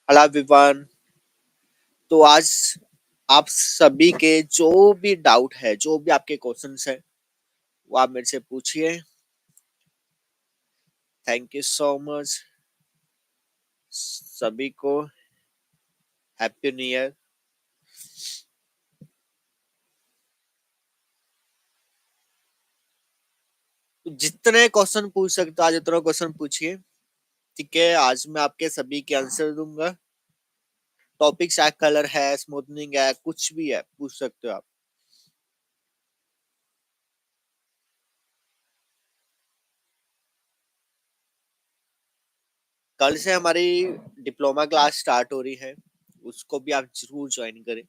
Hello everyone. तो आज आप सभी के जो भी डाउट है, जो भी आपके क्वेश्चंस है, वो आप मेरे से पूछिए। थैंक यू सो मच सभी को। Happy new year. जितने क्वेश्चन पूछ सकते हो आज उतना क्वेश्चन पूछिए। ठीक है, आज मैं आपके सभी के आंसर दूंगा। टॉपिक चाहे कलर है, स्मूथनिंग है, कुछ भी है, पूछ सकते हो आप। कल से हमारी डिप्लोमा क्लास स्टार्ट हो रही है, उसको भी आप जरूर ज्वाइन करें।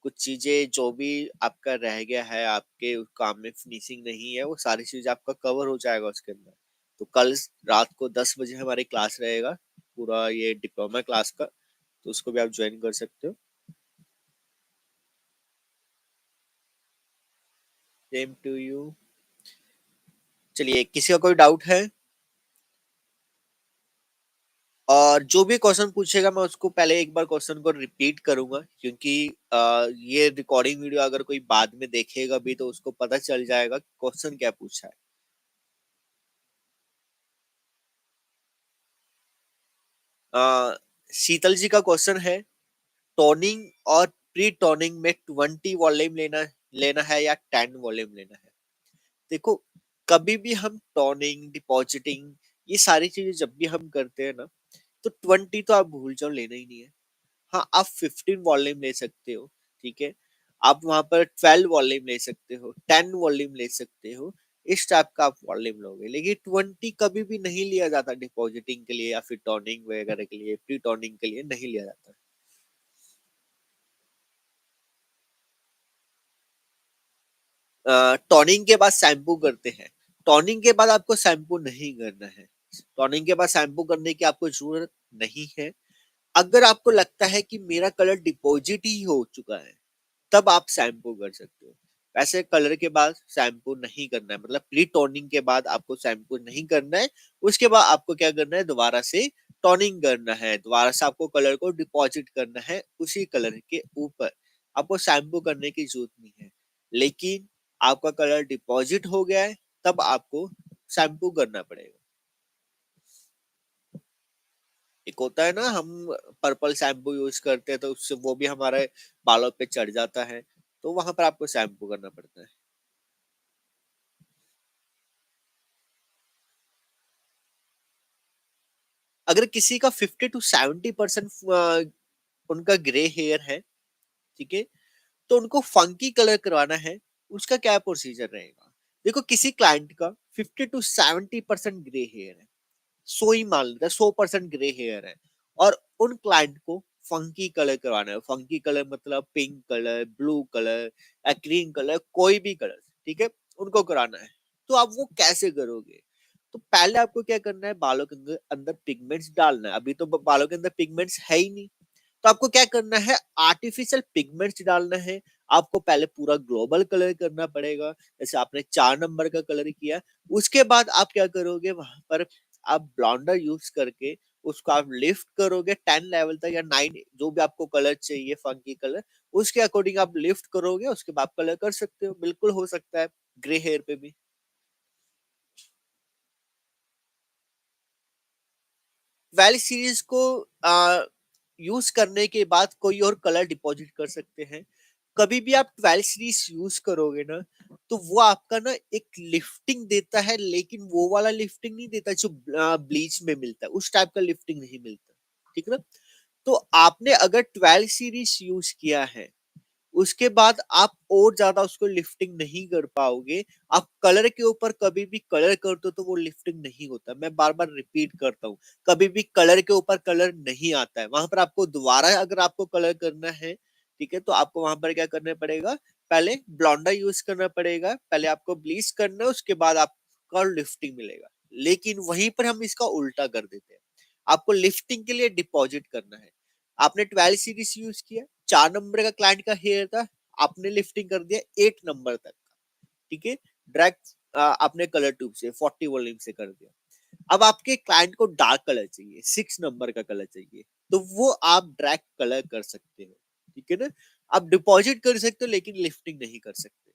कुछ चीजें जो भी आपका रह गया है, आपके उस काम में फिनिशिंग नहीं है, वो सारी चीज आपका कवर हो जाएगा उसके अंदर। तो कल रात को 10 बजे हमारी क्लास रहेगा, पूरा ये डिप्लोमा क्लास का। तो उसको भी आप ज्वाइन कर सकते हो। Same to you. चलिए, किसी का कोई डाउट है? और जो भी क्वेश्चन पूछेगा मैं उसको पहले एक बार क्वेश्चन को रिपीट करूंगा, क्योंकि ये रिकॉर्डिंग वीडियो अगर कोई बाद में देखेगा भी तो उसको पता चल जाएगा क्वेश्चन क्या पूछा है। अ, शीतल जी का क्वेश्चन है, टोनिंग और प्री टोनिंग में 20 वॉल्यूम लेना लेना है या 10 वॉल्यूम लेना है? देखो, कभी भी हम टोनिंग, डिपॉजिटिंग, ये सारी चीजें जब भी हम करते हैं ना, तो 20 तो आप भूल जाओ, लेना ही नहीं है। हाँ, आप 15 वॉल्यूम ले सकते हो। ठीक है, आप वहां पर 12 वॉल्यूम ले सकते हो, 10 वॉल्यूम ले सकते हो। इस टाइप का आप वॉल्यूम लोगे, लेकिन 20 कभी भी नहीं लिया जाता डिपॉजिटिंग के लिए या फिर टोनिंग वगैरह के लिए, प्री टोनिंग के लिए नहीं लिया जाता। टोनिंग के बाद शैम्पू करते हैं। टोनिंग के बाद आपको शैम्पू नहीं करना है। टोनिंग के बाद शैम्पू करने की आपको जरूरत नहीं है। अगर आपको लगता है कि मेरा कलर डिपॉजिट ही हो चुका है, तब आप शैम्पू कर सकते हो। वैसे कलर के बाद शैम्पू नहीं करना है, मतलब प्री टोनिंग के बाद आपको शैम्पू नहीं करना है। उसके बाद आपको क्या करना है, दोबारा से टोनिंग करना है, दोबारा से आपको कलर को डिपॉजिट करना है उसी कलर के ऊपर। आपको शैम्पू करने की जरूरत नहीं है। लेकिन आपका कलर डिपॉजिट हो गया है, तब आपको शैम्पू करना पड़ेगा। एक होता है ना, हम पर्पल शैम्पू यूज करते हैं तो उससे वो भी हमारे बालों पे चढ़ जाता है, तो वहां पर आपको शैम्पू करना पड़ता है। अगर किसी का 50 to 70% उनका ग्रे हेयर है, ठीक है, तो उनको फंकी कलर करवाना है। उसका क्या प्रोसीजर रहेगा? देखो, किसी क्लाइंट का 50 to 70% ग्रे हेयर है, 100 ही मान लेते हैं, 100% ग्रे हेयर है, और उन क्लाइंट को फंकी कलर करवाना है। फंकी कलर मतलब पिंक कलर, ब्लू कलर या ग्रीन कलर, कोई भी कलर, ठीक है, उनको कराना है। तो आप वो कैसे करोगे? तो पहले आपको क्या करना है, बालों के अंदर अंदर पिगमेंट्स डालना है। अभी तो बालों के अंदर पिगमेंट्स है ही नहीं, तो आपको क्या करना है, आर्टिफिशियल पिगमेंट्स डालना है। आपको पहले पूरा ग्लोबल कलर करना पड़ेगा, जैसे आपने 4 नंबर का कलर किया। उसके बाद आप क्या करोगे, वहां पर आप ब्लॉन्डर यूज करके उसको आप लिफ्ट करोगे 10 लेवल तक, या 9, जो भी आपको कलर चाहिए फंकी कलर, उसके अकॉर्डिंग आप लिफ्ट करोगे। उसके बाद कलर कर सकते हो, बिल्कुल हो सकता है ग्रे हेयर पे भी। वैली सीरीज को यूज करने के बाद कोई और कलर डिपॉजिट कर सकते हैं। कभी भी आप 12 सीरीज यूज करोगे ना, तो वो आपका ना एक लिफ्टिंग देता है, लेकिन वो वाला लिफ्टिंग नहीं देता जो ब्लीच में मिलता है, उस टाइप का लिफ्टिंग नहीं मिलता। ठीक है ना? तो आपने अगर 12 सीरीज यूज किया है, उसके बाद आप और ज्यादा उसको लिफ्टिंग नहीं कर पाओगे। आप कलर के ऊपर कभी भी कलर करते हो तो वो लिफ्टिंग नहीं होता। मैं बार बार रिपीट करता हूँ, कभी भी कलर के ऊपर कलर नहीं आता है। वहां पर आपको दोबारा अगर आपको कलर करना है, ठीक है, तो आपको वहां पर क्या करना पड़ेगा, पहले ब्लॉन्डर यूज करना पड़ेगा, पहले आपको ब्लीच करना है, उसके बाद आपका लिफ्टिंग मिलेगा। लेकिन वहीं पर हम इसका उल्टा कर देते हैं। आपको लिफ्टिंग के लिए डिपॉजिट करना है। आपने 12 सीरीज यूज किया, 4 नंबर का क्लाइंट का हेयर था, आपने लिफ्टिंग कर दिया 8 नंबर तक। ठीक है, डायरेक्ट आपने कलर ट्यूब से 40 वॉल्यूम से कर दिया। अब आपके क्लाइंट को डार्क कलर चाहिए, 6 नंबर का कलर चाहिए, तो वो आप ड्रैग कलर कर सकते हो, ठीक है ना? आप डिपॉज़िट कर सकते हो लेकिन लिफ्टिंग नहीं कर सकते।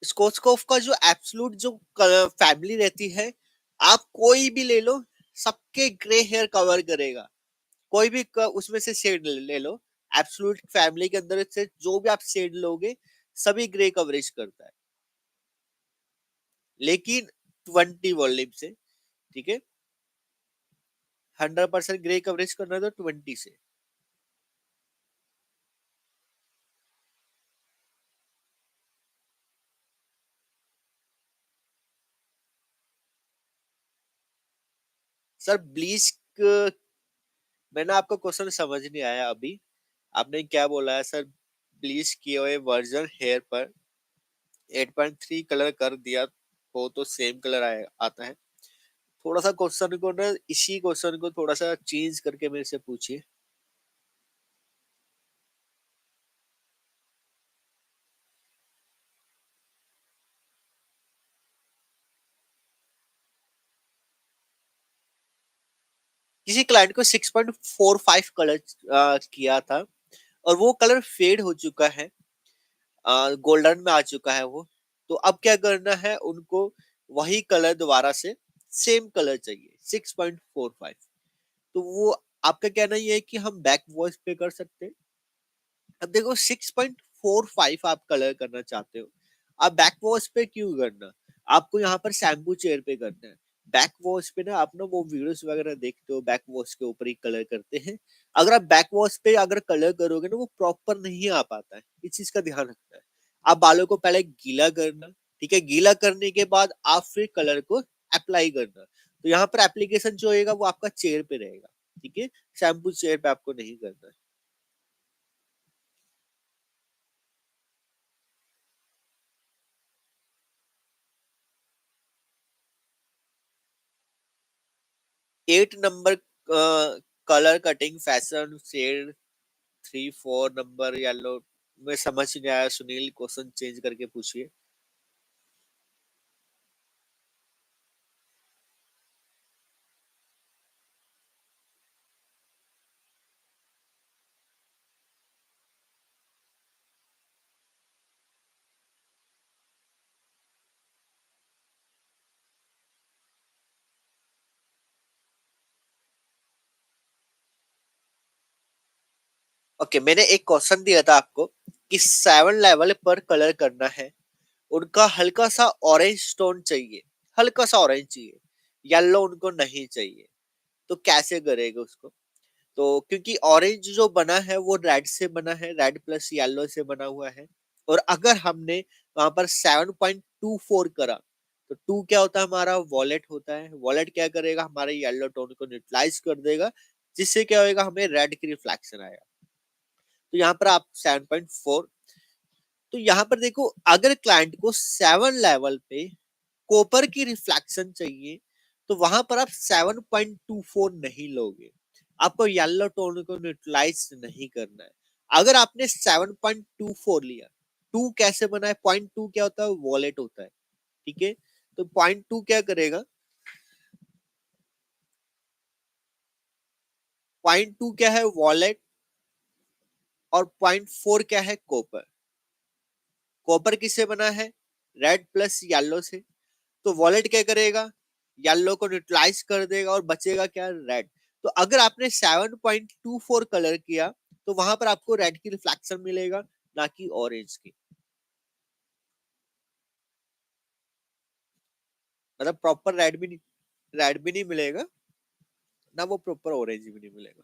स्कोस्कोप का जो एब्सोल्यूट जो फैमिली रहती है, आप कोई भी ले लो, सबके ग्रे हेयर कवर करेगा। कोई भी उसमें से शेड ले लो, एब्सोल्यूट फैमिली के अंदर से जो भी आप शेड लोगे, सभी ग्रे कवरेज करता है, लेकिन 20 वॉल्यूम से, ठीक है? 100% ग्रे कवरेज करना है तो 20 से। सर ब्लीच, मैंने आपका क्वेश्चन समझ नहीं आया अभी। आपने क्या बोला है सर? ब्लीच किए हुए वर्जन हेयर पर 8.3 कलर कर दिया हो तो सेम कलर आता है। थोड़ा सा क्वेश्चन को ना, इसी क्वेश्चन को थोड़ा सा चेंज करके मेरे से पूछिए। किसी क्लाइंट को 6.45 कलर किया था और वो कलर फेड हो चुका है, गोल्डन में आ चुका है वो। तो अब क्या करना है उनको? वही कलर दोबारा से सेम कलर चाहिए, 6.45। तो वो आपका कहना ये है कि हम बैक वॉइस पे कर सकते हैं। अब देखो 6.45 आप कलर करना चाहते हो, आप बैक वॉश पे क्यों करना? आपको यहाँ पर शैम्पू चेयर पे करना है। बैक वॉश पे ना आप ना वो वीडियोस वगैरह देखते हो, बैक वॉश के ऊपर ही कलर करते हैं। अगर आप बैक वॉश पे अगर कलर करोगे ना वो प्रॉपर नहीं आ पाता है, इस चीज का ध्यान रखना है। आप बालों को पहले गीला करना, ठीक है? गीला करने के बाद आप फिर कलर को अप्लाई करना। तो यहाँ पर एप्लीकेशन जो होगा वो आपका चेयर पे रहेगा, ठीक है? शैम्पू चेयर पे आपको नहीं करना है। 8 number colour cutting fashion shade 3 4 number yellow में समझ नहीं आया सुनील, क्वेश्चन चेंज करके पूछिए। ओके, मैंने एक क्वेश्चन दिया था आपको कि 7 लेवल पर कलर करना है, उनका हल्का सा ऑरेंज टोन चाहिए, हल्का सा ऑरेंज चाहिए, येलो उनको नहीं चाहिए। तो कैसे करेगा उसको? तो क्योंकि ऑरेंज जो बना है वो रेड से बना है, रेड प्लस येलो से बना हुआ है। और अगर हमने वहां पर 7.24 करा, तो टू क्या होता है? हमारा वॉलेट होता है। वॉलेट क्या करेगा? हमारे येलो टोन को न्यूट्रलाइज कर देगा, जिससे क्या होगा? हमें रेड की रिफ्लेक्शन आएगा। तो यहाँ पर आप 7.4, तो यहाँ पर देखो अगर क्लाइंट को 7 लेवल पे कॉपर की रिफ्लेक्शन चाहिए, तो वहां पर आप 7.24 नहीं लोगे। आपको येलो टोन को न्यूट्रलाइज नहीं करना है। अगर आपने 7.24 लिया, टू कैसे बना है? पॉइंट टू क्या होता है? वॉलेट होता है, ठीक है? तो पॉइंट टू क्या करेगा? पॉइंट टू क्या है? वॉलेट। और पॉइंट फोर क्या है? कॉपर। कॉपर किससे बना है? रेड प्लस येलो से। तो वॉलेट क्या करेगा? येलो को न्यूट्रलाइज कर देगा और बचेगा क्या? रेड। तो अगर आपने 7.24 कलर किया, तो वहां पर आपको रेड की रिफ्लेक्शन मिलेगा, ना कि ऑरेंज की। मतलब प्रॉपर रेड भी नहीं मिलेगा, ना वो प्रॉपर ऑरेंज भी नहीं मिलेगा।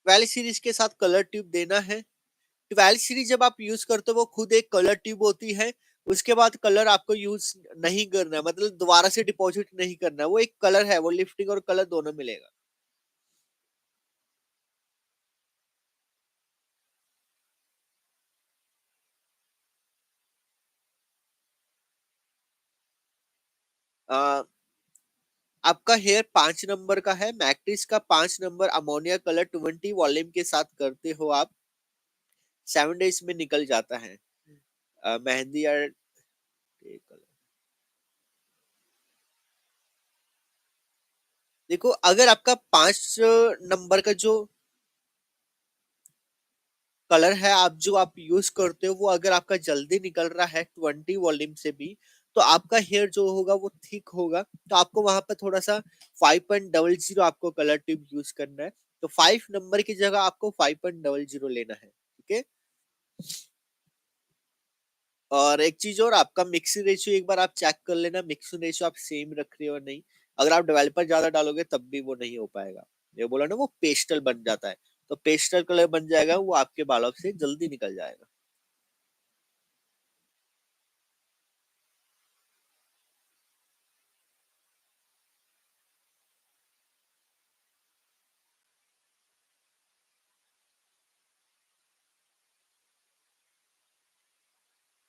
12 सीरीज के साथ कलर ट्यूब देना है। 12 सीरीज जब आप यूज करते हो वो खुद एक कलर ट्यूब होती है। उसके बाद कलर आपको यूज नहीं करना है, मतलब दोबारा से डिपॉजिट नहीं करना है। वो एक कलर है, वो लिफ्टिंग और कलर दोनों मिलेगा। अ, आपका हेयर 5 नंबर का है, मैट्रिक्स का 5 नंबर अमोनिया कलर 20 वॉल्यूम के साथ करते हो आप, 7 डेज में निकल जाता है। मेहंदी या कलर, देखो अगर आपका 5 नंबर का जो कलर है, आप यूज करते हो, वो अगर आपका जल्दी निकल रहा है 20 वॉल्यूम से भी, तो आपका हेयर जो होगा वो थिक होगा, तो आपको वहां पर थोड़ा सा 5.00 आपको कलर ट्यूब यूज करना है। तो 5 नंबर की जगह आपको 5.00 लेना है, ठीक है। और एक चीज और, आपका मिक्सिंग रेशियो एक बार आप चेक कर लेना, मिक्सिंग रेशियो आप सेम रख रहे हो नहीं। अगर आप डेवलपर ज्यादा डालोगे तब भी वो नहीं हो पाएगा। ये बोला ना, वो पेस्टल बन जाता है, तो पेस्टल कलर बन जाएगा, वो आपके बालों से जल्दी निकल जाएगा।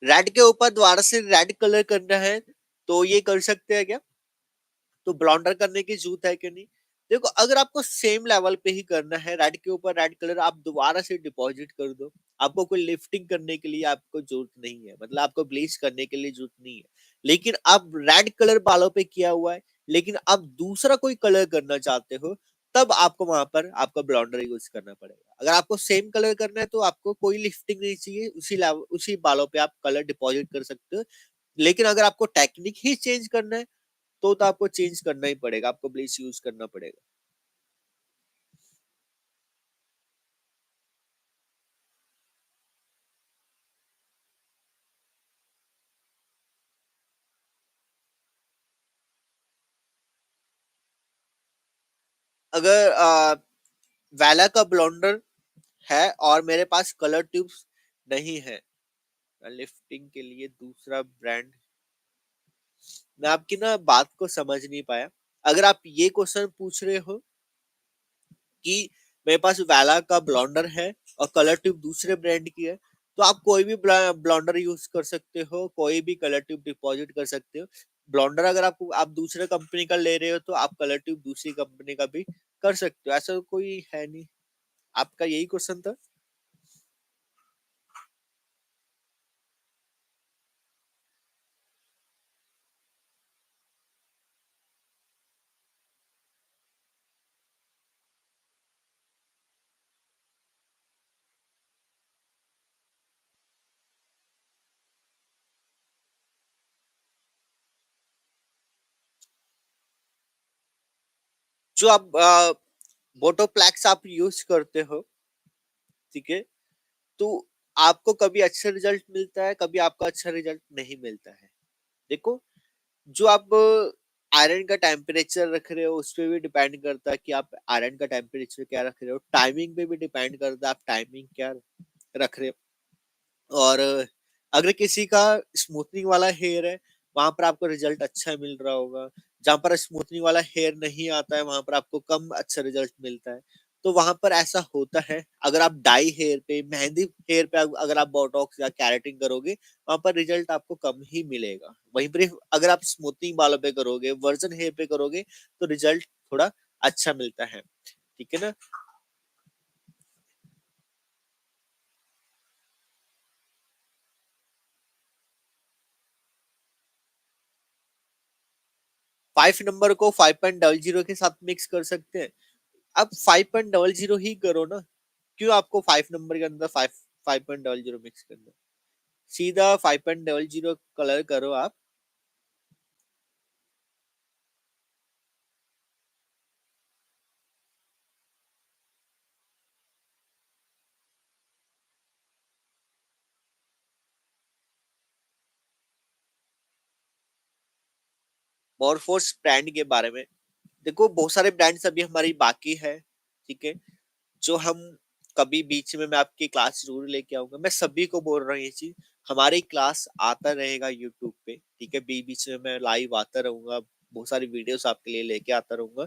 रेड के ऊपर दोबारा से रेड कलर करना है, तो ये कर सकते हैं क्या? तो ब्लॉन्डर करने की जरूरत है कि नहीं? देखो अगर आपको सेम लेवल पे ही करना है, रेड के ऊपर रेड कलर आप दोबारा से डिपॉजिट कर दो। आपको कोई लिफ्टिंग करने के लिए आपको जरूरत नहीं है, मतलब आपको ब्लीच करने के लिए जरूरत नहीं है। लेकिन आप रेड कलर बालों पे किया हुआ है, लेकिन आप दूसरा कोई कलर करना चाहते हो, तब आपको वहां पर आपका ब्लॉन्डर यूज करना पड़ेगा। अगर आपको सेम कलर करना है तो आपको कोई लिफ्टिंग नहीं चाहिए, उसी लेवल उसी बालों पे आप कलर डिपॉजिट कर सकते हो। लेकिन अगर आपको टेक्निक ही चेंज करना है, तो आपको चेंज करना ही पड़ेगा, आपको ब्लीच यूज करना पड़ेगा। अगर वैला का ब्लॉन्डर है और मेरे पास कलर ट्यूब्स नहीं है, लिफ्टिंग के लिए दूसरा ब्रांड, मैं आपकी ना बात को समझ नहीं पाया। अगर आप ये क्वेश्चन पूछ रहे हो कि मेरे पास वैला का ब्लॉन्डर है और कलर ट्यूब दूसरे ब्रांड की है, तो आप कोई भी ब्लॉन्डर यूज कर सकते हो, कोई भी कलर ट्यूब डिपॉजिट कर सकते हो। ब्लॉन्डर अगर आप दूसरे कंपनी का ले रहे हो, तो आप कलर ट्यूब दूसरी कंपनी का भी कर सकते हो, ऐसा कोई है नहीं। आपका यही क्वेश्चन था। जो आप बोटोप्लैक्स आप यूज करते हो, ठीक है, तो आपको कभी अच्छा रिजल्ट मिलता है, कभी आपका अच्छा रिजल्ट नहीं मिलता है। देखो, जो आप आयरन का टेम्परेचर रख रहे हो उस पे भी डिपेंड करता है कि आप आयरन का टेम्परेचर क्या रख रहे हो, टाइमिंग पे भी डिपेंड करता है आप टाइमिंग क्या रख रहे हो। और अगर किसी का स्मूथनिंग वाला हेयर है, वहां पर आपको रिजल्ट अच्छा मिल रहा होगा। जहां पर स्मूथनिंग वाला हेयर नहीं आता है, वहां पर आपको कम अच्छा रिजल्ट मिलता है। तो वहां पर ऐसा होता है। अगर आप डाई हेयर पे, मेहंदी हेयर पे अगर आप बोटॉक्स या कैरेटिन करोगे, वहां पर रिजल्ट आपको कम ही मिलेगा। वहीं पर अगर आप स्मूथनिंग बालों पे करोगे, वर्जन हेयर पे करोगे, तो रिजल्ट थोड़ा अच्छा मिलता है, ठीक है ना। 5 नंबर को 5.00 के साथ मिक्स कर सकते हैं। अब 5.00 ही करो ना, क्यों आपको 5 नंबर के अंदर 5.00 मिक्स करना है? सीधा 5.00 कलर करो आप। मॉर्फोस ब्रांड के बारे में, देखो बहुत सारे ब्रांड्स अभी हमारी बाकी है, ठीक है, जो हम कभी बीच में मैं आपकी क्लास जरूर लेके आऊंगा। मैं सभी को बोल रहा हूँ ये चीज, हमारी क्लास आता रहेगा यूट्यूब पे, ठीक है, बीच में मैं लाइव आता रहूंगा, बहुत सारी वीडियोस आपके लिए लेके आता रहूंगा।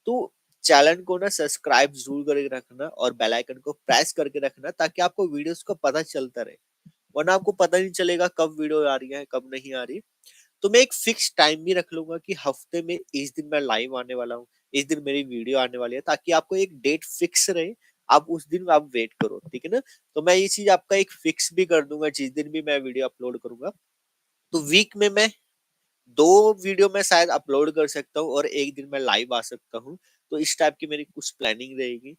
तो चैनल को ना सब्सक्राइब जरूर करके रखना और बेल आइकन को प्रेस करके रखना, ताकि आपको वीडियोस को पता चलता रहे। वरना आपको पता नहीं चलेगा कब वीडियो आ रही है, कब नहीं आ रही। तो मैं एक फिक्स टाइम भी रख लूँगा कि हफ्ते में इस दिन मैं लाइव आने वाला हूँ, इस दिन मेरी वीडियो आने वाली है, ताकि आपको एक डेट फिक्स रहे, आप उस दिन आप वेट करो, ठीक है ना? तो मैं ये चीज़ आपका एक फिक्स भी कर दूँगा जिस दिन भी मैं वीडियो अपलोड करूँगा। तो वीक में मैं 2 वीडियो मैं शायद अपलोड कर सकता हूँ और 1 दिन मैं लाइव आ सकता हूँ। तो इस टाइप की मेरी कुछ प्लानिंग रहेगी।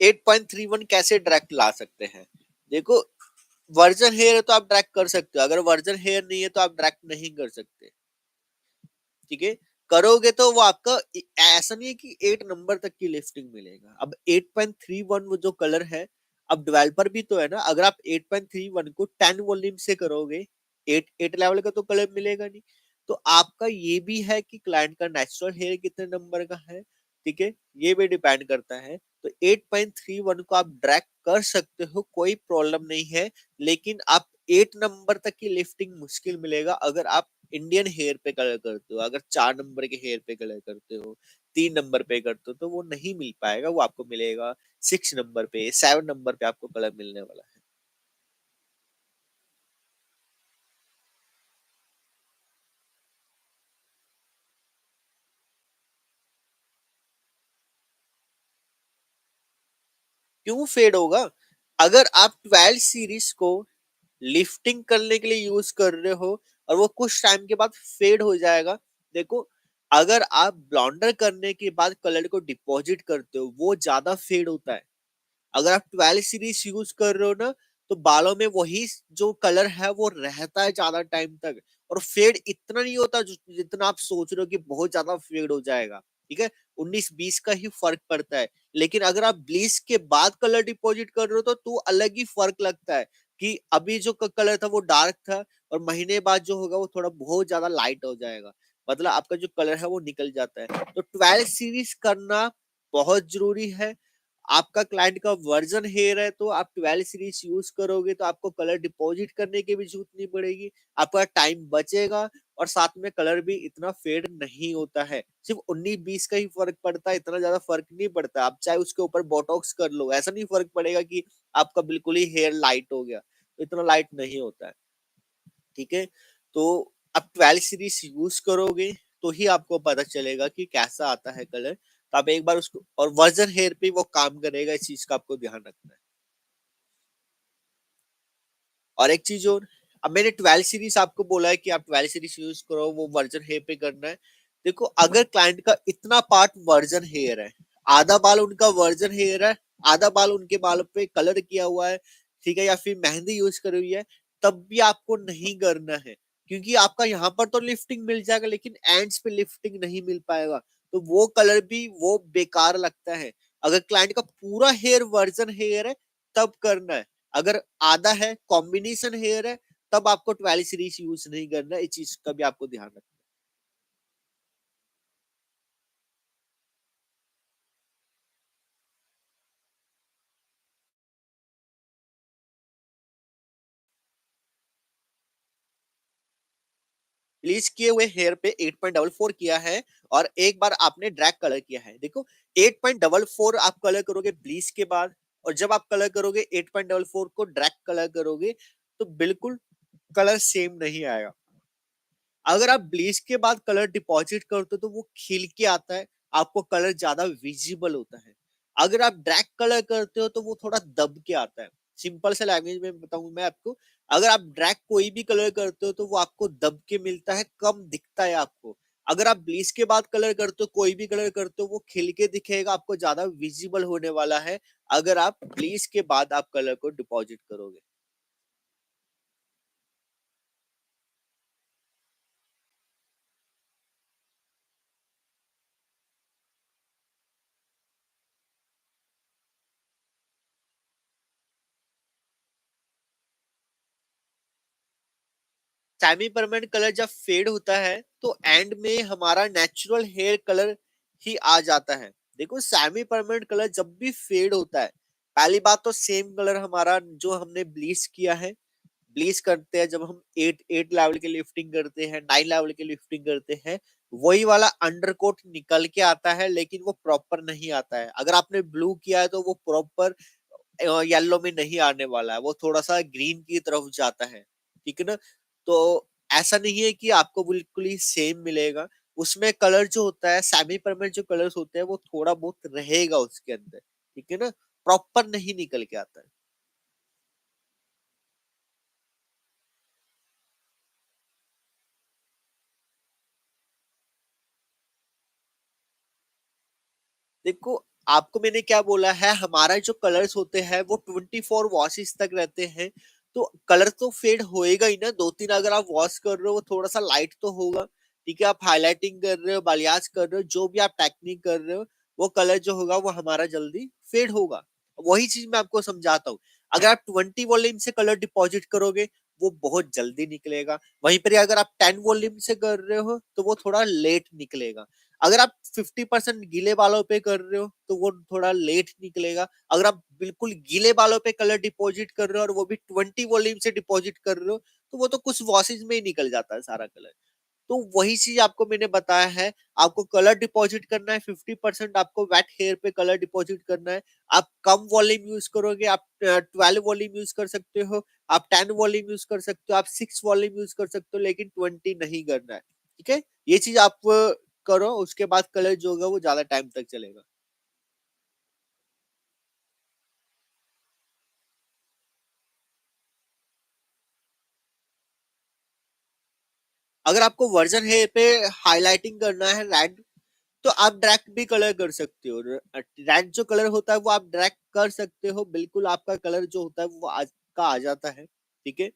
8.31 कैसे डायरेक्ट ला सकते हैं? देखो, वर्जन हेयर है तो आप डायरेक्ट कर सकते हो, अगर वर्जन हेयर नहीं है तो आप डायरेक्ट नहीं कर सकते। ठीक है? करोगे तो वो आपका ऐसा नहीं है कि 8 नंबर तक की लिफ्टिंग मिलेगा। अब 8.31 वो जो कलर है, अब डेवलपर भी तो है ना, अगर आप 8.31 को 10 वॉल्यूम से करोगे, 8 लेवल का तो कलर मिलेगा नहीं। तो आपका ये भी है कि क्लाइंट का नेचुरल हेयर कितने नंबर का है, ठीक है? ये भी डिपेंड करता है। तो 8.31 को आप ड्रैग कर सकते हो, कोई प्रॉब्लम नहीं है, लेकिन आप 8 नंबर तक की लिफ्टिंग मुश्किल मिलेगा अगर आप इंडियन हेयर पे कलर करते हो। अगर 4 नंबर के हेयर पे कलर करते हो, 3 नंबर पे करते हो, तो वो नहीं मिल पाएगा, वो आपको मिलेगा 6 नंबर पे, 7 नंबर पे आपको कलर मिलने वाला है। क्यों फेड होगा? अगर आप 12 सीरीज को लिफ्टिंग करने के लिए यूज कर रहे हो और वो कुछ टाइम के बाद फेड हो जाएगा, देखो, अगर आप ब्लॉन्डर करने के बाद कलर को डिपॉजिट करते हो, वो ज्यादा फेड होता है। अगर आप 12 सीरीज यूज कर रहे हो ना, तो बालों में वही जो कलर है वो रहता है ज्यादा टाइम तक, और फेड इतना नहीं होता जितना आप सोच रहे हो कि बहुत ज्यादा फेड हो जाएगा। ठीक है, 19-20 का ही फर्क पड़ता है। लेकिन अगर आप ब्लीच के बाद कलर डिपॉजिट कर रहे हो तो अलग ही फर्क लगता है कि अभी जो कलर था वो डार्क था, और महीने बाद जो होगा वो थोड़ा बहुत ज्यादा लाइट हो जाएगा। मतलब आपका जो कलर है वो निकल जाता है। तो 12 सीरीज करना बहुत जरूरी है। आपका क्लाइंट का वर्जन हेयर है तो आप 12 सीरीज यूज करोगे तो आपको कलर डिपॉजिट करने की भी जरूरत नहीं पड़ेगी, आपका टाइम बचेगा, और साथ में कलर भी इतना फेड नहीं होता है। सिर्फ 19-20 का ही फर्क पड़ता है, इतना ज्यादा फर्क नहीं पड़ता। आप चाहे उसके ऊपर बोटॉक्स कर लो, ऐसा नहीं फर्क पड़ेगा कि आपका बिल्कुल ही हेयर लाइट हो गया, तो इतना लाइट नहीं होता है। ठीक है, तो आप 12 सीरीज यूज करोगे तो ही आपको पता चलेगा कि कैसा आता है कलर। तो आप एक बार उसको, और वर्जन हेयर पे वो काम करेगा, इस चीज का आपको ध्यान रखना है। और एक चीज और, अब मैंने 12 सीरीज आपको बोला है कि आप 12 सीरीज यूज करो, वो वर्जन हेयर पे करना है। देखो, अगर क्लाइंट का इतना पार्ट वर्जन हेयर है, आधा बाल उनका वर्जन हेयर है, आधा बाल उनके बाल पे कलर किया हुआ है, ठीक है, या फिर मेहंदी यूज करी हुई है, तब भी आपको नहीं करना है। क्योंकि आपका यहाँ पर तो लिफ्टिंग मिल जाएगा, लेकिन एंड्स पे लिफ्टिंग नहीं मिल पाएगा। तो वो कलर भी वो बेकार लगता है। अगर क्लाइंट का पूरा हेयर वर्जन हेयर है, तब करना है। अगर आधा है, कॉम्बिनेशन हेयर है, तब आपको 12 सीरीज यूज नहीं करना है। इस चीज का भी आपको ध्यान रखना है। ब्लीच किए हुए हेयर पे 8.44 किया है, और एक बार आपने ड्रैग कलर किया है। देखो, 8.44 आप कलर करोगे ब्लीच के बाद, और जब आप कलर करोगे 8.44 को ड्रैग कलर करोगे, तो बिल्कुल कलर सेम नहीं आएगा। अगर आप ब्लीच के बाद कलर डिपॉजिट करते हो तो वो खिल के आता है, आपको कलर ज्यादा विजिबल होता है। अगर आप ड्रैग कलर करते हो तो वो थोड़ा दब के आता है। सिंपल से लैंग्वेज में बताऊं मैं आपको, अगर आप ड्रैग कोई भी कलर करते हो तो वो आपको दब के मिलता है, कम दिखता है आपको। अगर आप ब्लीच के बाद कलर करते हो, कोई भी कलर करते हो, वो खिल के दिखेगा, आपको ज्यादा विजिबल होने वाला है अगर आप ब्लीच के बाद आप कलर को डिपॉजिट करोगे। सेमी परमानेंट कलर जब फेड होता है तो एंड में हमारा नेचुरल हेयर कलर ही आ जाता है। देखो, सेमी परमानेंट कलर जब भी फेड होता है, पहली बात तो सेम कलर हमारा जो हमने ब्लीच किया है, ब्लीच करते हैं जब हम 8 लेवल की लिफ्टिंग करते हैं, 9 लेवल की लिफ्टिंग करते हैं, वही वाला अंडरकोट निकल के आता है, लेकिन वो प्रॉपर नहीं आता है। अगर आपने ब्लू किया है तो वो प्रॉपर येलो में नहीं आने वाला है, वो थोड़ा सा ग्रीन की तरफ जाता है, ठीक है ना। तो ऐसा नहीं है कि आपको बिल्कुल ही सेम मिलेगा, उसमें कलर जो होता है, सेमी परमानेंट जो कलर्स होते हैं वो थोड़ा बहुत रहेगा उसके अंदर, ठीक है ना, प्रॉपर नहीं निकल के आता है। देखो, आपको मैंने क्या बोला है, हमारा जो कलर्स होते हैं वो 24 वॉशेस तक रहते हैं। तो कलर तो फेड होएगा ही ना, 2-3 अगर आप वॉश कर रहे हो वो थोड़ा सा लाइट तो होगा। ठीक है, आप हाइलाइटिंग कर रहे हो, बालियाज कर रहे हो, जो भी आप टेक्निक कर रहे हो, वो कलर जो होगा वो हमारा जल्दी फेड होगा। वही चीज मैं आपको समझाता हूँ। अगर आप 20 वॉल्यूम से कलर डिपॉजिट करोगे, वो बहुत जल्दी निकलेगा। वहीं पर अगर आप 10 वॉल्यूम से कर रहे हो तो वो थोड़ा लेट निकलेगा। अगर आप 50% गीले बालों पे कर रहे हो तो वो थोड़ा लेट निकलेगा। अगर आप बिल्कुल गीले बालों पे कलर डिपॉजिट कर रहे हो और वो भी 20 वॉल्यूम से डिपॉजिट कर रहे हो, तो वो तो कुछ वॉशेज में ही निकल जाता है सारा कलर। तो वही चीज आपको मैंने बताया है। आपको कलर डिपॉजिट करना है, 50% आपको वेट हेयर पे कलर डिपॉजिट करना है। आप कम वॉल्यूम यूज करोगे, आप 12 वॉल्यूम यूज कर सकते हो, आप 10 वॉल्यूम यूज कर सकते हो, आप 6 वॉल्यूम यूज कर सकते हो, लेकिन 20 नहीं करना है। ठीक है, ये चीज आप करो, उसके बाद कलर जो होगा वो ज्यादा टाइम तक चलेगा। अगर आपको वर्जन हेयर पे हाईलाइटिंग करना है रेड, तो आप डायरेक्ट भी कलर कर सकते हो। रेड जो कलर होता है वो आप डायरेक्ट कर सकते हो, बिल्कुल आपका कलर जो होता है वो आज का आ जाता है। ठीक है,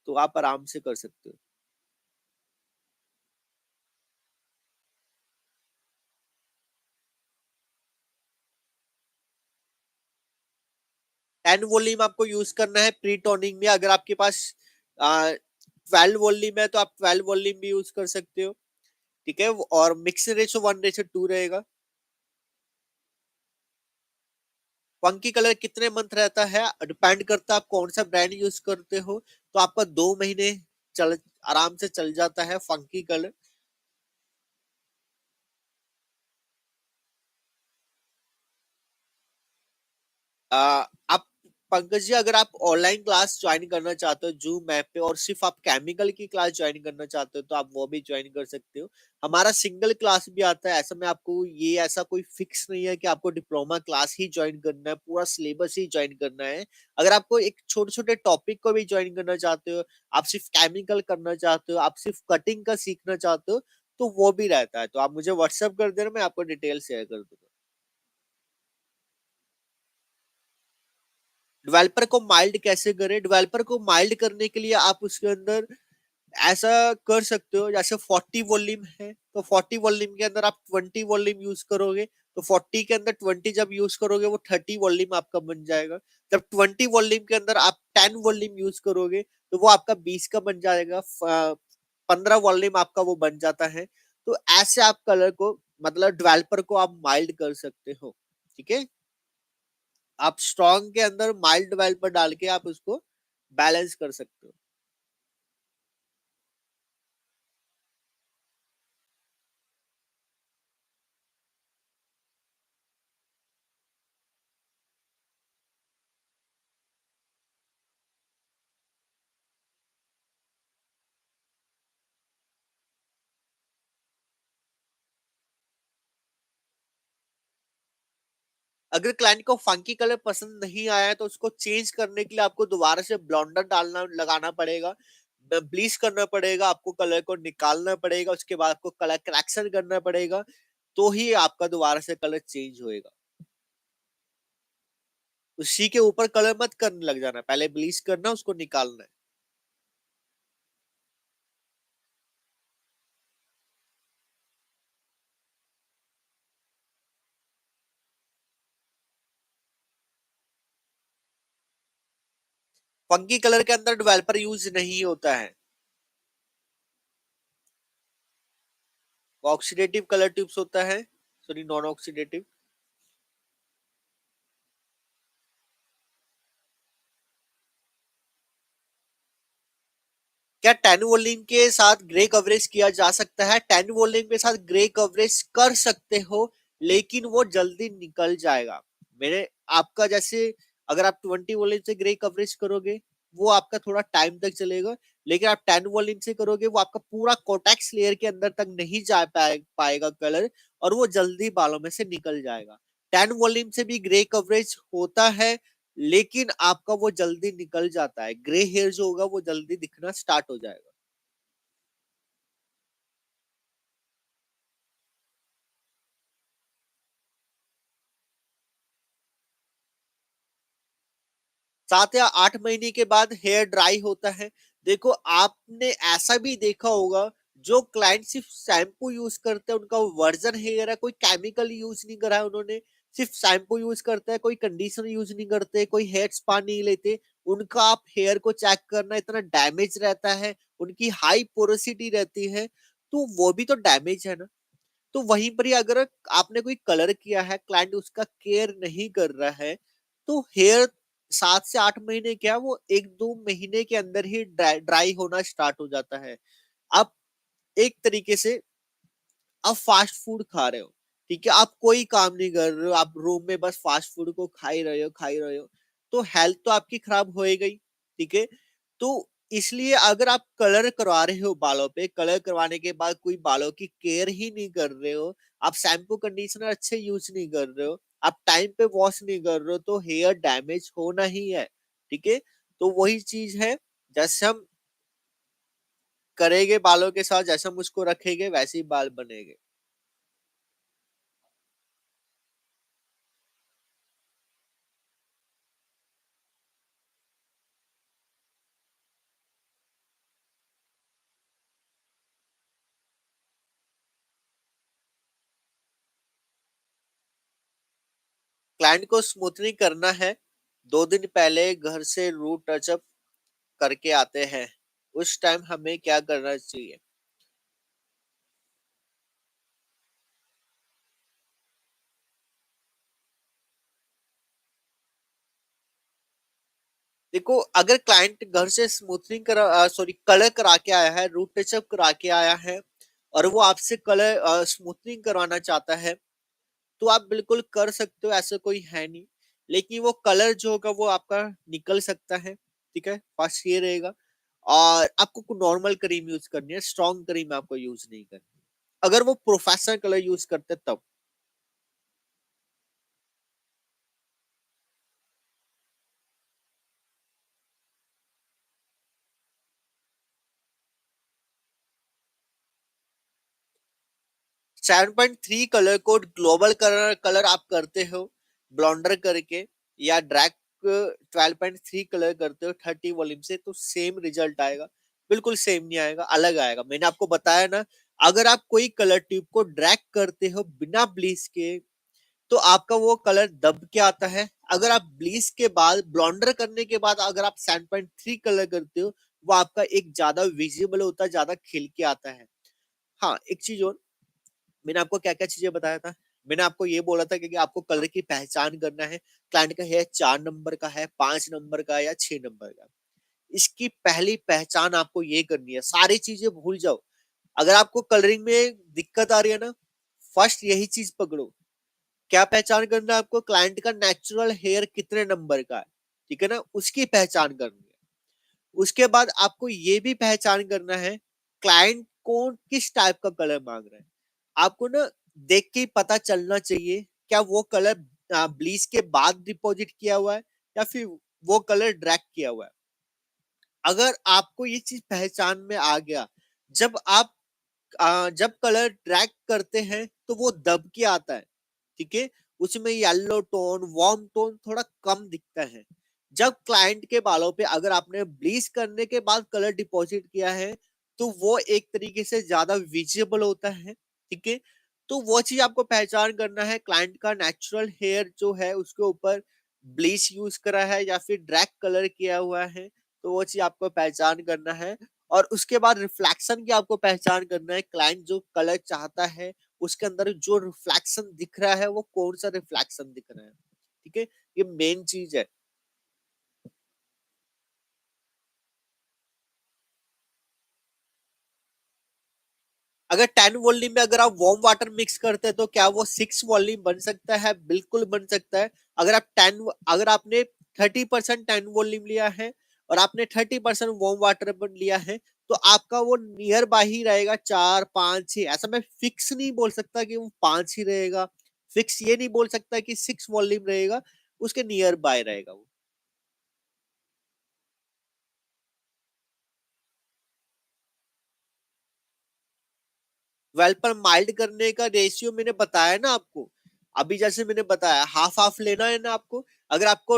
तो आप आराम से कर सकते हो। 10 वॉल्यूम आपको यूज करना है प्री टोनिंग में। अगर आपके पास 12 वॉल्यूम है तो आप 12 वॉल्यूम भी यूज कर सकते हो। ठीक है, और मिक्स रेशो 1:2 रहेगा। फंकी कलर कितने मंथ रहता है डिपेंड करता है आप कौन सा ब्रांड यूज करते हो। तो आपका 2 महीने चल आराम से चल जाता है फंकी कलर। आप पंकज जी, अगर आप ऑनलाइन क्लास ज्वाइन करना चाहते हो जूम ऐप पे, और सिर्फ आप केमिकल की क्लास ज्वाइन करना चाहते हो, तो आप वो भी ज्वाइन कर सकते हो। हमारा सिंगल क्लास भी आता है। ऐसा में आपको ये ऐसा कोई फिक्स नहीं है कि आपको डिप्लोमा क्लास ही ज्वाइन करना है, पूरा सिलेबस ही ज्वाइन करना है। अगर आपको एक छोटे छोटे टॉपिक को भी ज्वाइन करना चाहते हो, आप सिर्फ केमिकल करना चाहते हो, आप सिर्फ कटिंग का सीखना चाहते हो, तो वो भी रहता है। तो आप मुझे व्हाट्सएप कर देना, मैं आपको डिटेल शेयर कर दूंगा। डेवलपर को माइल्ड कैसे करें? डेवलपर को माइल्ड करने के लिए आप उसके अंदर ऐसा कर सकते हो, जैसे 40 वॉल्यूम है तो 40 वॉल्यूम के अंदर आप 20 वॉल्यूम यूज करोगे, तो 40 के अंदर 20 जब यूज करोगे वो 30 वॉल्यूम आपका बन जाएगा। जब 20 वॉल्यूम के अंदर आप 10 वॉल्यूम यूज करोगे तो वो आपका 20 का बन जाएगा। 15 वॉल्यूम आपका वो बन जाता है। तो ऐसे आप कलर को, मतलब डेवलपर को आप माइल्ड कर सकते हो। ठीक है, आप स्ट्रॉन्ग के अंदर माइल्ड डेवलपर डाल के आप उसको बैलेंस कर सकते हो। अगर क्लाइंट को फंकी कलर पसंद नहीं आया है तो उसको चेंज करने के लिए आपको दोबारा से ब्लॉन्डर डालना लगाना पड़ेगा, ब्लीच करना पड़ेगा, आपको कलर को निकालना पड़ेगा, उसके बाद आपको कलर करेक्शन करना पड़ेगा, तो ही आपका दोबारा से कलर चेंज होएगा। उसी के ऊपर कलर मत करने लग जाना, पहले ब्लीच करना, उसको निकालना है। फंकी कलर के अंदर डेवलपर यूज नहीं होता है। ऑक्सीडेटिव कलर ट्यूब्स होता है, सॉरी नॉन ऑक्सीडेटिव। क्या 10 वोल्यूम के साथ ग्रे कवरेज किया जा सकता है? 10 वोल्यूम के साथ ग्रे कवरेज कर सकते हो, लेकिन वो जल्दी निकल जाएगा। मेरे आपका जैसे अगर आप 20 वोल्यूम से ग्रे कवरेज करोगे, वो आपका थोड़ा टाइम तक चलेगा, लेकिन आप 10 वोल्यूम से करोगे, वो आपका पूरा कोटेक्स लेयर के अंदर तक नहीं जा पाएगा कलर, और वो जल्दी बालों में से निकल जाएगा। 10 वॉल्यूम से भी ग्रे कवरेज होता है, लेकिन आपका वो जल्दी निकल जाता है। ग्रे हेयर जो होगा वो जल्दी दिखना स्टार्ट हो जाएगा। 7 या 8 महीने के बाद हेयर ड्राई होता है। देखो, आपने ऐसा भी देखा होगा, जो क्लाइंट सिर्फ शैम्पू यूज़ करते हैं, उनका वर्जिन हेयर है, कोई केमिकल यूज़ नहीं करा है उन्होंने, सिर्फ शैम्पू यूज़ करते हैं, कोई कंडीशनर यूज़ नहीं करते, कोई हेयर स्पा नहीं लेते। उनका आप हेयर को चेक करना, इतना डैमेज रहता है, उनकी हाई पोरोसिटी रहती है, तो वो भी तो डैमेज है ना। तो वहीं पर ही अगर आपने कोई कलर किया है, क्लाइंट उसका केयर नहीं कर रहा है, तो हेयर 7 से 8 महीने क्या, वो 1-2 महीने के अंदर ही ड्राई होना स्टार्ट हो जाता है। आप एक तरीके से आप फास्ट फूड खा रहे हो, ठीक है? आप कोई काम नहीं कर रहे हो, आप रूम में बस फास्ट फूड को खा ही रहे हो, तो हेल्थ तो आपकी खराब होएगा ही, ठीक है? तो इसलिए अगर आप कलर करवा रहे हो बालों पे, कलर करवाने के बाद कोई बालों की केयर ही नहीं कर रहे हो, आप शैम्पू कंडीशनर अच्छे यूज़ नहीं कर रहे हो, आप टाइम पे वॉश नहीं कर रहे हो, तो हेयर डैमेज होना ही है, ठीक है? तो वही चीज़ है, जैसे हम करेंगे बालों के साथ, जैसे हम उसको रखेंगे, वैसे ही बाल बनेंगे। क्लाइंट को स्मूथनिंग करना है, 2 दिन पहले घर से रूट टचअप करके आते हैं, उस टाइम हमें क्या करना चाहिए? देखो, अगर क्लाइंट घर से सॉरी कलर करा के आया है, रूट टचअप करा के आया है, और वो आपसे कलर स्मूथनिंग करवाना चाहता है, तो आप बिल्कुल कर सकते हो, ऐसा कोई है नहीं। लेकिन वो कलर जो होगा वो आपका निकल सकता है, ठीक है? फर्स्ट ये रहेगा, और आपको नॉर्मल क्रीम यूज़ करनी है, स्ट्रॉन्ग क्रीम आपको यूज़ नहीं करनी। अगर वो प्रोफेशनल कलर यूज़ करते तब। Seven point three colour code global colour colour आप करते हो ब्लॉन्डर करके, या ड्रैग 12.3 कलर करते हो 30 वॉल्यूम से, तो सेम रिजल्ट आएगा? बिल्कुल सेम नहीं आएगा, अलग आएगा। मैंने आपको बताया ना, अगर आप कोई कलर ट्यूब को ड्रैग करते हो बिना ब्लीच के, तो आपका वो कलर दब के आता है। अगर आप ब्लीच के बाद, ब्लॉन्डर करने के बाद अगर आप 7.3 कलर करते हो, वो आपका एक ज्यादा विजिबल होता है, ज्यादा खिल के आता है। हाँ, एक चीज और, मैंने आपको क्या-क्या चीज़ें बताया था? मैंने आपको ये बोला था कि आपको कलर की पहचान करना है, क्लाइंट का हेयर 4 नंबर का है, 5 नंबर का है या 6 नंबर का। इसकी पहली पहचान आपको ये करनी है, सारी चीज़ें भूल जाओ। अगर आपको कलरिंग में दिक्कत आ रही है ना, फर्स्ट यही चीज़ पकड़ो। क्या पहचान करना है आपको? क्लाइंट का नेचुरल हेयर कितने नंबर का है, ठीक है ना? उसकी पहचान करनी है। उसके बाद आपको ये भी पहचान करना है, क्लाइंट कौन किस टाइप का कलर मांग रहा है। आपको ना देख के ही पता चलना चाहिए, क्या वो कलर ब्लीच के बाद डिपॉजिट किया हुआ है, या फिर वो कलर ड्रैग किया हुआ है। अगर आपको ये चीज पहचान में आ गया, जब आप जब कलर ड्रैग करते हैं तो वो दब के आता है, ठीक है? उसमें येलो टोन, वार्म टोन थोड़ा कम दिखता है। जब क्लाइंट के बालों पे अगर आपने ब्लीच करने के बाद कलर डिपॉजिट किया है, तो वो एक तरीके से ज्यादा विजिबल होता है, ठीक है? तो वो चीज आपको पहचान करना है, क्लाइंट का नेचुरल हेयर जो है उसके ऊपर ब्लीच यूज करा है या फिर ड्रैग कलर किया हुआ है, तो वो चीज आपको पहचान करना है। और उसके बाद रिफ्लेक्शन की आपको पहचान करना है, क्लाइंट जो कलर चाहता है उसके अंदर जो रिफ्लेक्शन दिख रहा है वो कौन सा रिफ्लेक्शन दिख रहा है, ठीक है? ये मेन चीज है। अगर 10 वॉल्यूम में अगर आप वार्म वाटर मिक्स करते हैं तो क्या वो 6 वॉल्यूम बन सकता है? बिल्कुल बन सकता है। अगर आपने 30% 10 वॉल्यूम लिया है और आपने 30% वार्म वाटर लिया है, तो आपका वो नियर बाय ही रहेगा 4, 5, 6। ऐसा मैं फिक्स नहीं बोल सकता कि वो 5 ही रहेगा। फिक्स ये नहीं बोल सकता कि 6 वॉल्यूम रहेगा, उसके नियर बाय रहेगा वो। वेल पर माइल्ड करने का रेशियो मैंने बताया ना आपको। अभी जैसे मैंने बताया हाफ हाफ लेना है ना आपको। अगर आपको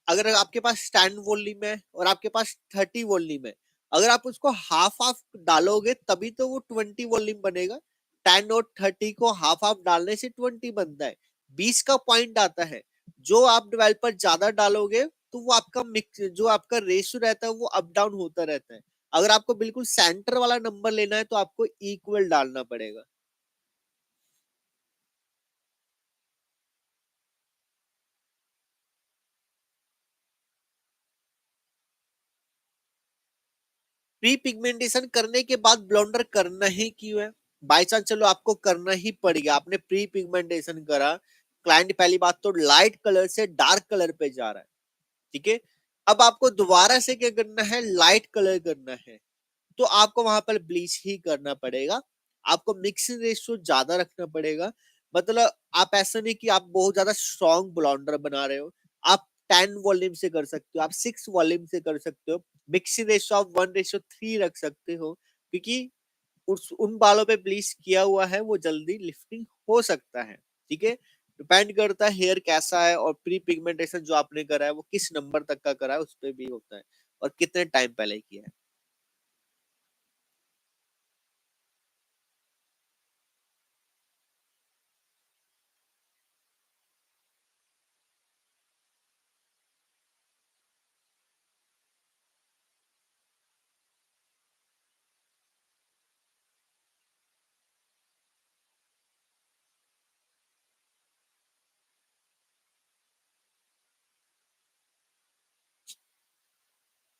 अगर आपके पास 10 वॉल्यूम है और आपके पास 30 वॉल्यूम है, अगर आप उसको हाफ हाफ डालोगे तभी तो वो 20 वॉल्यूम बनेगा। 10 और 30 को हाफ हाफ डालने से 20 बनता है। 20 का पॉइंट आता है। जो आप डेवलपर ज्यादा डालोगे तो वो आपका मिक्स जो आपका रेशियो रहता है वो अप डाउन होता रहता है। अगर आपको बिल्कुल सेंटर वाला नंबर लेना है तो आपको इक्वल डालना पड़ेगा। प्री पिगमेंटेशन करने के बाद ब्लॉन्डर करना ही क्यों है? बाई चांस चलो आपको करना ही पड़ेगा, आपने प्री पिगमेंटेशन करा, क्लाइंट पहली बात तो लाइट कलर से डार्क कलर पे जा रहा है, ठीक है। अब आपको दोबारा से क्या करना है, लाइट कलर करना है, तो आपको वहां पर ब्लीच ही करना पड़ेगा। आपको मिक्सिंग रेशियो ज्यादा रखना पड़ेगा। मतलब आप ऐसा नहीं कि आप बहुत ज्यादा स्ट्रॉन्ग ब्लॉन्डर बना रहे हो। आप 10 वॉल्यूम से कर सकते हो, आप 6 वॉल्यूम से कर सकते हो। मिक्सिंग रेशियो आप 1:3 रख सकते हो, क्योंकि उस उन बालों पे ब्लीच किया हुआ है वो जल्दी लिफ्टिंग हो सकता है, ठीक है। डिपेंड करता है हेयर कैसा है, और प्री पिगमेंटेशन जो आपने करा है वो किस नंबर तक का करा है उस पर भी होता है, और कितने टाइम पहले किया है।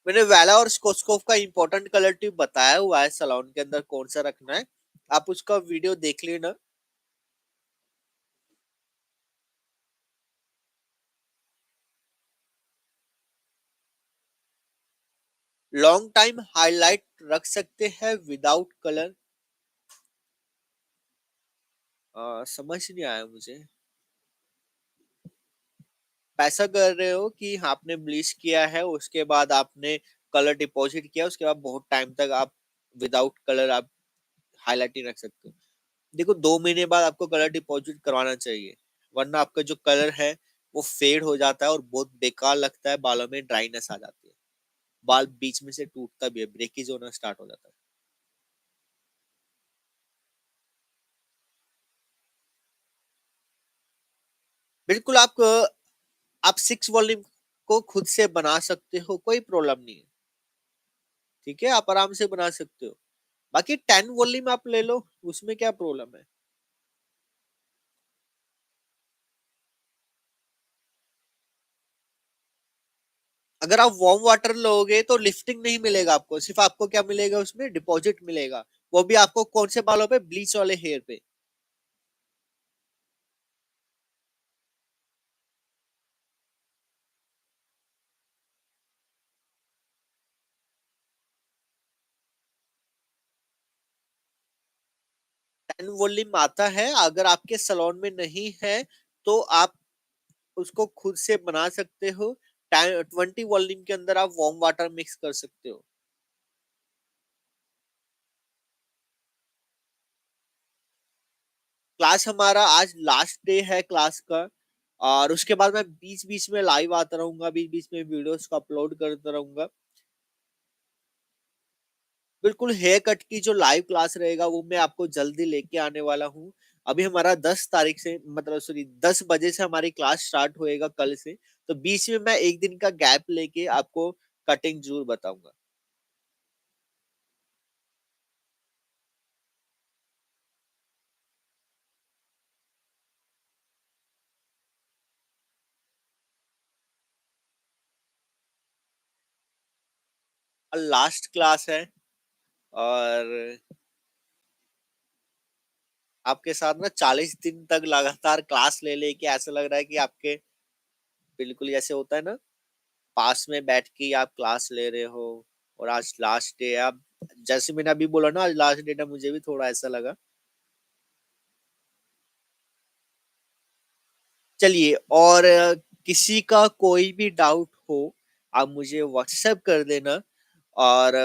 मैंने वेला और स्कोस्कोप का इंपॉर्टेंट कलर ट्यूब बताया हुआ है सलोन के अंदर कौन सा रखना है। आप उसका वीडियो देख लेना। लॉन्ग टाइम हाईलाइट रख सकते हैं विदाउट कलर? समझ नहीं आया मुझे। पैसा कर रहे हो कि आपने ब्लीच किया है उसके बाद आपने कलर डिपॉजिट किया, उसके बाद बहुत टाइम तक आप विदाउट कलर आप हाईलाइट नहीं रख सकते? देखो 2 महीने बाद आपको कलर डिपॉजिट करवाना चाहिए, वरना आपका जो कलर है वो फेड हो जाता है और बहुत बेकार लगता है, बालों में ड्राइनेस आ जाती है, बाल बीच में से टूटता भी है, ब्रेकेज होना स्टार्ट हो जाता है। बिल्कुल आप 6 वॉल्यूम को खुद से बना सकते हो, कोई प्रॉब्लम नहीं है, ठीक है, आप आराम से बना सकते हो। बाकी 10 वॉल्यूम आप ले लो, उसमें क्या प्रॉब्लम है? अगर आप वार्म वाटर लोगे तो लिफ्टिंग नहीं मिलेगा आपको, सिर्फ आपको क्या मिलेगा उसमें, डिपॉजिट मिलेगा। वो भी आपको कौन से बालों पे, ब्लीच वाले हेयर पे। 10 वॉल्यूम आता है, अगर आपके सलोन में नहीं है तो आप उसको खुद से बना सकते हो। 20 वॉल्यूम के अंदर आप वार्म वाटर मिक्स कर सकते हो। क्लास हमारा आज लास्ट डे है क्लास का, और उसके बाद मैं बीच बीच में लाइव आता रहूंगा, बीच बीच में वीडियोस को अपलोड करता रहूंगा। बिल्कुल हेयर कट की जो लाइव क्लास रहेगा वो मैं आपको जल्दी लेके आने वाला हूँ। अभी हमारा 10 तारीख से, मतलब सॉरी 10 बजे से हमारी क्लास स्टार्ट होएगा कल से। तो बीच में मैं एक दिन का गैप लेके आपको कटिंग जरूर बताऊंगा। लास्ट क्लास है, और आपके साथ ना 40 दिन तक लगातार क्लास ले के ऐसा लग रहा है कि आपके बिल्कुल ऐसे होता है ना, पास में बैठ के आप क्लास ले रहे हो और आज लास्ट डे है। आप जैसे मैंने अभी बोला ना आज लास्ट डेट है, मुझे भी थोड़ा ऐसा लगा। चलिए, और किसी का कोई भी डाउट हो, आप मुझे व्हाट्सएप कर देना। और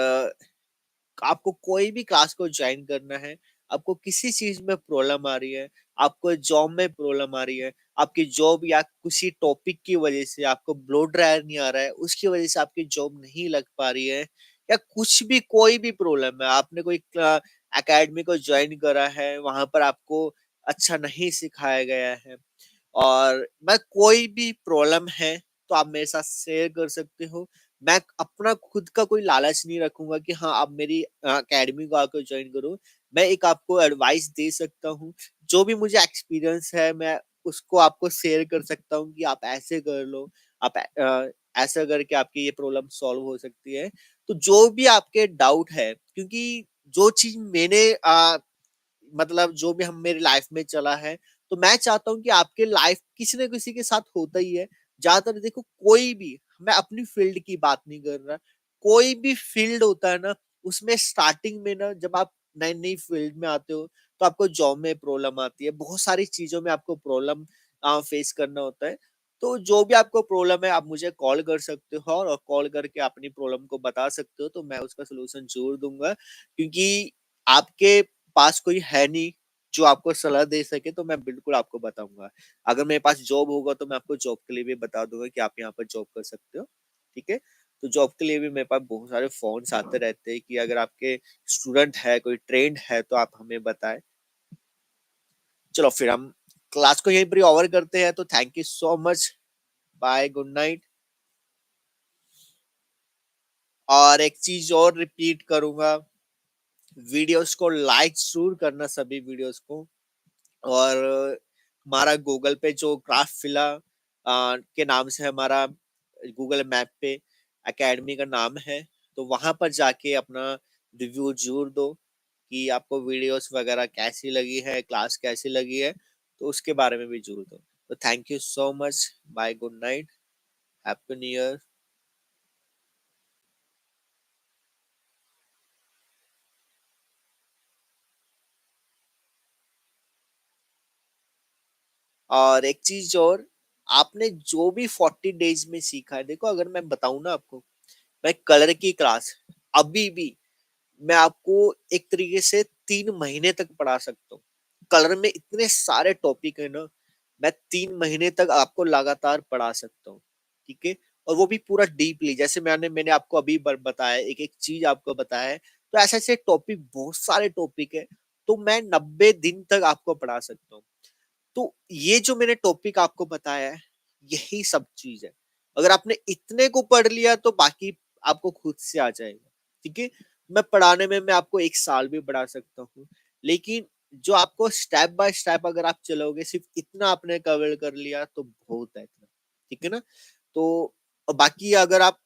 आपको कोई भी क्लास को ज्वाइन करना है, आपको किसी चीज में प्रॉब्लम आ रही है, आपको जॉब में प्रॉब्लम आ रही है, आपकी जॉब या किसी टॉपिक की वजह से आपको ब्लो ड्रायर नहीं आ रहा है, उसकी वजह से आपकी जॉब नहीं लग पा रही है, या कुछ भी कोई भी प्रॉब्लम है, आपने कोई एकेडमी को ज्वाइन करा है, वहां पर आपको अच्छा नहीं सिखाया गया है, और मैं कोई भी प्रॉब्लम है तो आप मेरे साथ शेयर कर सकते हो। मैं अपना खुद का कोई लालच नहीं रखूंगा कि हाँ आप मेरी एकेडमी को आकर ज्वाइन करो। मैं एक आपको एडवाइस दे सकता हूँ, जो भी मुझे एक्सपीरियंस है मैं उसको आपको शेयर कर सकता हूँ कि आप ऐसे कर लो, आप ऐसा करके आपकी ये प्रॉब्लम सॉल्व हो सकती है। तो जो भी आपके डाउट है, क्योंकि जो चीज मैंने मतलब जो भी हम मेरी लाइफ में चला है, तो मैं चाहता हूँ कि आपके लाइफ किसी न किसी के साथ होता ही है। ज़्यादातर देखो कोई भी, मैं अपनी फील्ड की बात नहीं कर रहा, कोई भी फील्ड होता है ना, उसमें स्टार्टिंग में ना जब आप नई-नई फील्ड में आते हो, तो आपको जॉब में प्रॉब्लम आती है, बहुत सारी चीज़ों में आपको प्रॉब्लम फेस करना होता है। तो जो भी आपको प्रॉब्लम है, आप मुझे कॉल कर सकते हो और कॉल करके अपनी प्रॉब्लम को बता सकते हो, तो मैं उसका सॉल्यूशन ज़रूर दूँगा। क्योंकि आपके पास कोई है नहीं जो आपको सलाह दे सके, तो मैं बिल्कुल आपको बताऊँगा। अगर मेरे पास जॉब होगा तो मैं आपको जॉब के लिए भी बता दूँगा कि आप यहाँ पर जॉब कर सकते हो, ठीक है? तो जॉब के लिए भी मेरे पास बहुत सारे फ़ोन्स आते रहते हैं कि अगर आपके स्टूडेंट है, कोई ट्रेंड है तो आप हमें बताएँ। चलो फिर हम क्लास को यहीं पर ही ओवर करते हैं, तो thank you so much. Bye, good night. और एक चीज़ और रिपीट करूँगा, वीडियोज़ को लाइक ज़रूर करना, सभी वीडियोज़ को। और हमारा गूगल पे जो क्राफ्टविला के नाम से हमारा गूगल मैप पे एकेडमी का नाम है, तो वहां पर जाके अपना रिव्यू जरूर दो कि आपको वीडियोस वगैरह कैसी लगी है, क्लास कैसी लगी है, तो उसके बारे में भी जरूर दो। तो thank you so much. Bye, good night, happy new year. और एक चीज और, आपने जो भी 40 डेज में सीखा है, देखो अगर मैं बताऊं ना आपको, मैं कलर की क्लास अभी भी मैं आपको एक तरीके से 3 महीने तक पढ़ा सकता हूँ। कलर में इतने सारे टॉपिक है ना, मैं 3 महीने तक आपको लगातार पढ़ा सकता हूँ, ठीक है? और वो भी पूरा डीपली, जैसे मैंने मैंने आपको अभी बताया, एक एक चीज आपको बताया है, तो ऐसे ऐसे टॉपिक, बहुत सारे टॉपिक है, तो मैं 90 दिन तक आपको पढ़ा सकता हूँ। तो ये जो मैंने टॉपिक आपको बताया है, यही सब चीज है। अगर आपने इतने को पढ़ लिया तो बाकी आपको खुद से आ जाएगा, ठीक है? मैं पढ़ाने में मैं आपको 1 साल भी पढ़ा सकता हूँ, लेकिन जो आपको स्टेप बाय स्टेप अगर आप चलोगे, सिर्फ इतना आपने कवर कर लिया तो बहुत है इतना, ठीक है ना? तो बाकी अगर आप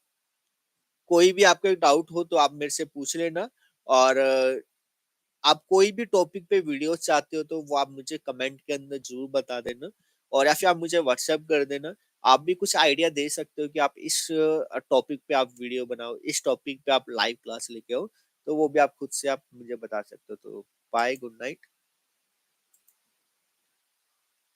कोई भी आपको डाउट हो तो आप मेरे से पूछ लेना। और आप कोई भी टॉपिक पे वीडियोस चाहते हो तो वो आप मुझे कमेंट के अंदर जरूर बता देना, और या फिर आप मुझे व्हाट्सएप कर देना। आप भी कुछ आइडिया दे सकते हो कि आप इस टॉपिक पे आप वीडियो बनाओ, इस टॉपिक पे आप लाइव क्लास लेके आओ, तो वो भी आप खुद से आप मुझे बता सकते हो। तो बाय, गुड नाइट।